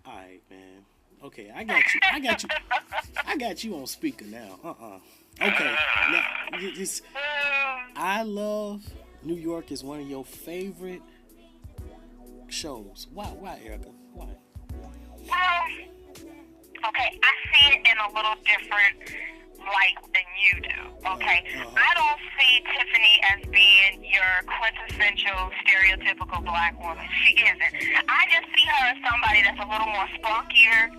All right, man. Okay, I got you. I got you. I got you on speaker now. Okay. Now, this, I Love New York is one of your favorite shows. Why, Erica? Why? Okay, I see it in a little different light than you do. Okay, I don't see Tiffany as being your quintessential stereotypical black woman. She isn't. I just see her as somebody that's a little more spunkier.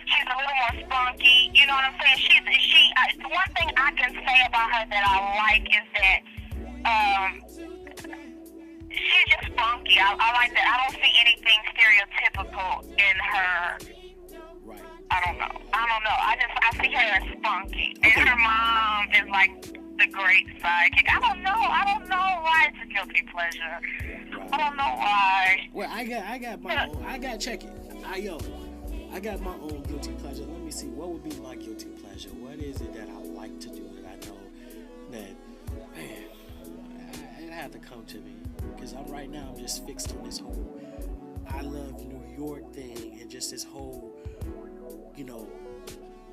She's a little more spunky. You know what I'm saying? One thing I can say about her that I like is that she's just spunky. I like that. I don't see anything stereotypical in her. Right. I don't know. I see her as spunky. And her mom is like the great sidekick. I don't know why it's a guilty pleasure. Right. I don't know why. Well, I got my own. I got check it. I got my own guilty pleasure. Let me see. What would be my guilty pleasure? What is it that I like to do that I know that, man, it had to come to me. Because right now I'm just fixed on this whole I Love New York thing and just this whole,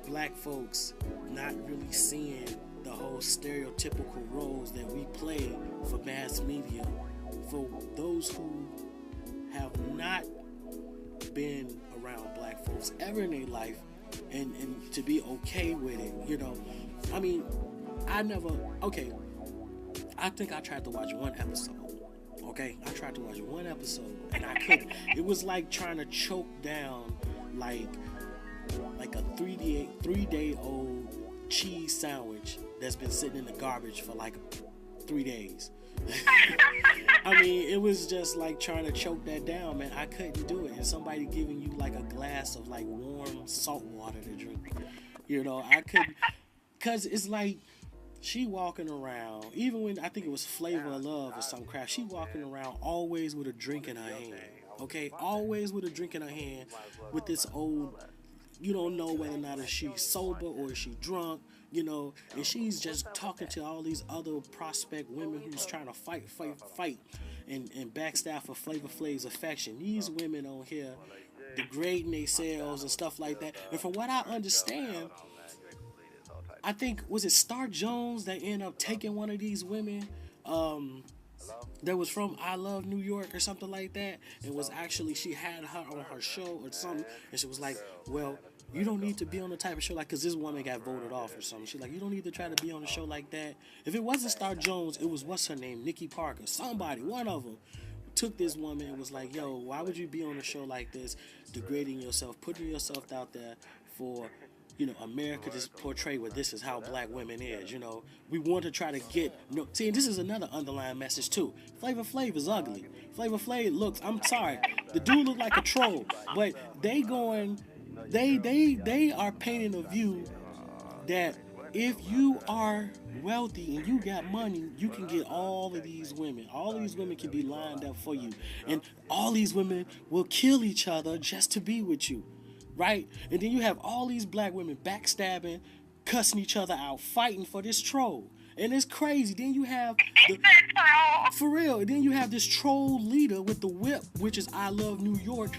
black folks not really seeing the whole stereotypical roles that we play for mass media. For those who have not been around black folks ever in their life and to be okay with it, I mean, I think I tried to watch one episode. Okay, I tried to watch one episode and I couldn't. It was like trying to choke down like a 3-day old cheese sandwich that's been sitting in the garbage for like 3 days. I mean, it was just like trying to choke that down, man. I couldn't do it. And somebody giving you like a glass of like warm salt water to drink. I couldn't, cause it's like she walking around, even when I think it was Flavor of Love or some crap, she walking around always with a drink in her hand. Okay, always with a drink in her hand with this old, you don't know whether or not is she sober or is she drunk, and she's just talking to all these other prospect women who's trying to fight and backstab for Flavor Flav's affection. These women on here degrading themselves and stuff like that. And from what I understand, I think, was it Star Jones that ended up taking one of these women that was from I Love New York or something like that, and was actually, she had her on her show or something, and she was like, well, you don't need to be on the type of show like, because this woman got voted off or something. She's like, you don't need to try to be on a show like that. If it wasn't Star Jones, it was, what's her name, Nikki Parker, somebody, one of them, took this woman and was like, yo, why would you be on a show like this, degrading yourself, putting yourself out there for, America to portray what this is how black women is, We want to try to get, see, and this is another underlying message too. Flavor Flav is ugly. Flavor Flav looks, I'm sorry, the dude looked like a troll, but they are painting a view that if you are wealthy and you got money, you can get all of these women. All of these women can be lined up for you. And all these women will kill each other just to be with you. Right? And then you have all these black women backstabbing, cussing each other out, fighting for this troll. And it's crazy. Then you have for real. Then you have this troll leader with the whip, which is I Love New York.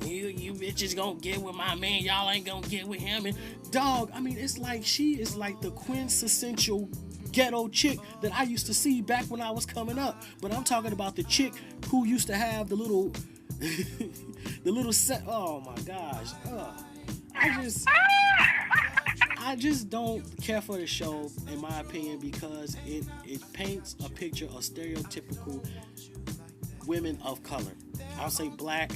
You bitches gonna get with my man, y'all ain't gonna get with him. And dog, I mean, it's like she is like the quintessential ghetto chick that I used to see back when I was coming up. But I'm talking about the chick who used to have the little the little set. Oh my gosh. I just don't care for the show, in my opinion, because it paints a picture of stereotypical women of color. I'll say black,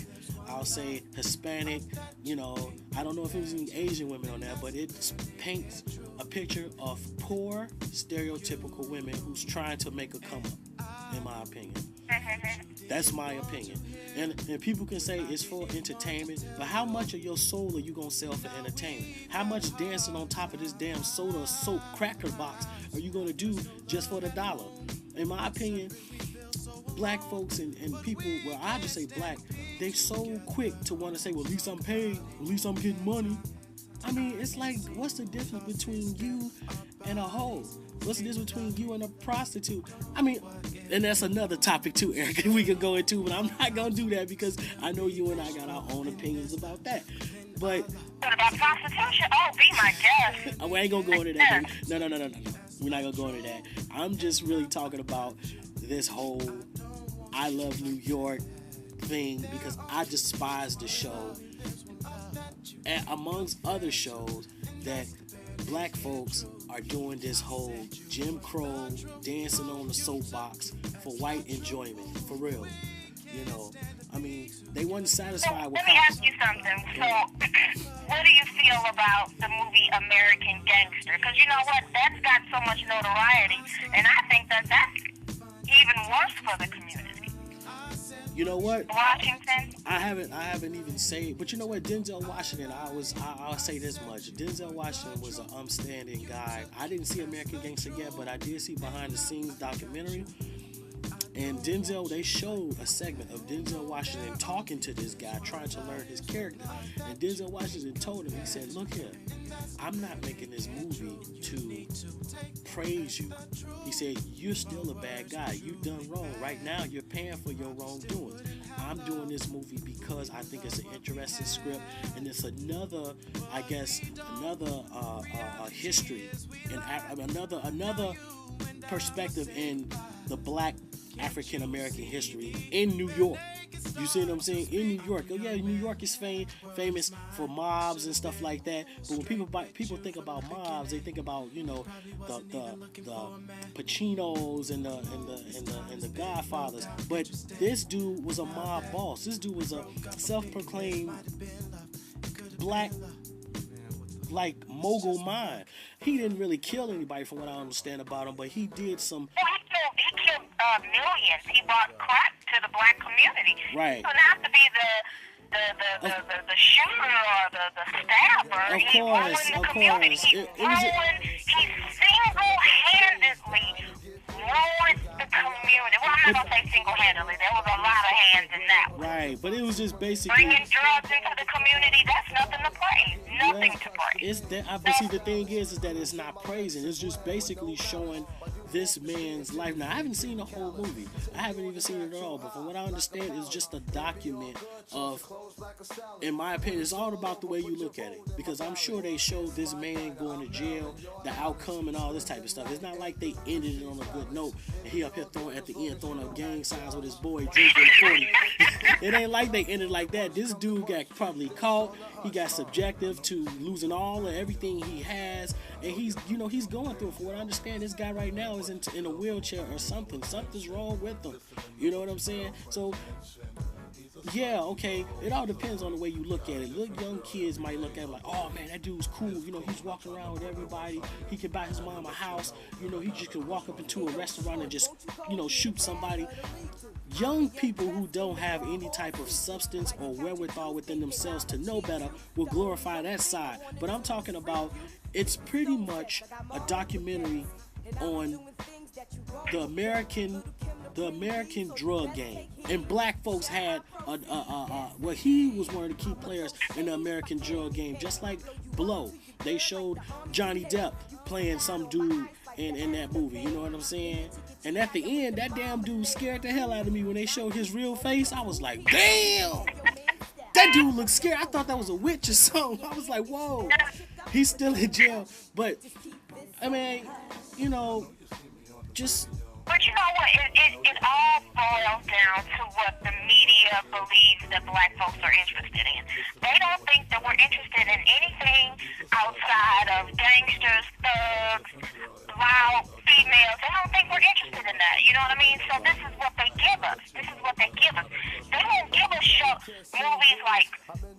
I'll say Hispanic, I don't know if it was any Asian women on there, but it paints a picture of poor, stereotypical women who's trying to make a come up, in my opinion. That's my opinion. And people can say it's for entertainment, but how much of your soul are you going to sell for entertainment? How much dancing on top of this damn soda soap cracker box are you going to do just for the dollar? In my opinion, black folks and people, well, I just say black, they so quick to want to say, well, at least I'm paid, at least I'm getting money. I mean, it's like, what's the difference between you and a hoe? What's the difference between you and a prostitute? I mean, and that's another topic too, Eric, we could go into, but I'm not going to do that because I know you and I got our own opinions about that. But what about prostitution? Oh, be my guest. We ain't going to go into that. No. We're not going to go into that. I'm just really talking about this whole I Love New York thing because I despise the show. And amongst other shows that black folks are doing this whole Jim Crow dancing on the soapbox for white enjoyment, for real. You know, I mean, they weren't satisfied with. Let me ask you something. So, what do you feel about the movie American Gangster? Because you know what, that's got so much notoriety, and I think that that's even worse for the community. You know what? Washington. I haven't even said, but you know what? Denzel Washington. I'll say this much. Denzel Washington was an upstanding guy. I didn't see American Gangster yet, but I did see behind the scenes documentary. And Denzel, they showed a segment of Denzel Washington talking to this guy, trying to learn his character. And Denzel Washington told him, he said, "Look here, I'm not making this movie to praise you." He said, "You're still a bad guy. You've done wrong. Right now, you're paying for your wrongdoings. I'm doing this movie because I think it's an interesting script, and it's another, I guess, history and another perspective in the black African American history in New York." You see what I'm saying? In New York. Oh yeah, New York is famous for mobs and stuff like that. But when people think about mobs, they think about, you know, the Pacinos and the Godfathers. But this dude was a mob boss. This dude was a self-proclaimed black, like, mogul mind. He didn't really kill anybody from what I understand about him, but he did some. He killed millions. He brought crack to the black community. Right. So not to be the shooter or the stabber. He ruined the community. He single-handedly ruined the community. Well, I'm not going to say single-handedly. There was a lot of hands in that one. Right, but it was just basically bringing drugs into the community. That's nothing to praise. Nothing to praise. But see, the thing is that it's not praising. It's just basically showing this man's life. Now, I haven't seen the whole movie. I haven't even seen it at all. But from what I understand, it's just a document of, in my opinion, it's all about the way you look at it. Because I'm sure they showed this man going to jail, the outcome, and all this type of stuff. It's not like they ended it on a good note. And he up here throwing up gang signs with his boy drinking 40. It ain't like they ended like that. This dude got probably caught. He got subjective to losing all of everything he has. And he's going through it. From what I understand, this guy right now is in a wheelchair or something. Something's wrong with him. You know what I'm saying? So, yeah, okay. It all depends on the way you look at it. Little young kids might look at it like, "Oh man, that dude's cool. You know, he's walking around with everybody. He can buy his mom a house. You know, he just can walk up into a restaurant and just, you know, shoot somebody." Young people who don't have any type of substance or wherewithal within themselves to know better will glorify that side. But I'm talking about, it's pretty much a documentary on the American drug game, and black folks had he was one of the key players in the American drug game, just like Blow. They showed Johnny Depp playing some dude in that movie. You know what I'm saying? And at the end, that damn dude scared the hell out of me when they showed his real face. I was like, damn, that dude looked scared. I thought that was a witch or something. I was like, whoa, he's still in jail. But I mean, you know, just. But you know what? It all boils down to what the media believes that black folks are interested in. They don't think that we're interested in anything outside of gangsters, thugs, loud females. They don't think we're interested in that. You know what I mean? So this is what they give us. They won't give us movies like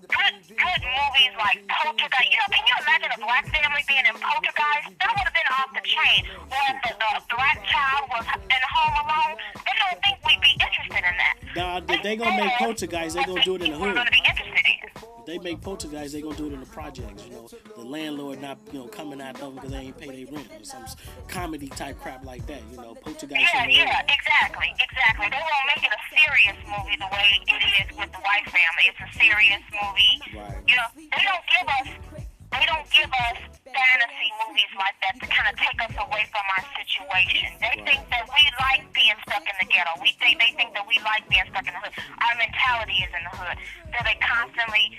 good movies like Poltergeist. You know, can you imagine a black family being in Poltergeist? That would have been off the chain. Or if the black child was in Home Alone, they don't think we'd be interested in that. Nah, they gonna make Poltergeist. They gonna do it in the hood. We're gonna be interested in. If they make Poltergeist, they gonna do it in the projects. You know, the landlord not, you know, coming out of them because they ain't pay their rent or some comedy type crap like that. You know, Poltergeist. Yeah, exactly. They won't make it a serious movie the way it is with the white family. It's a serious movie. Right. You know, they don't give us that fantasy movies like that to kind of take us away from our situation. They think that we like being stuck in the ghetto. They think that we like being stuck in the hood. Our mentality is in the hood. So they constantly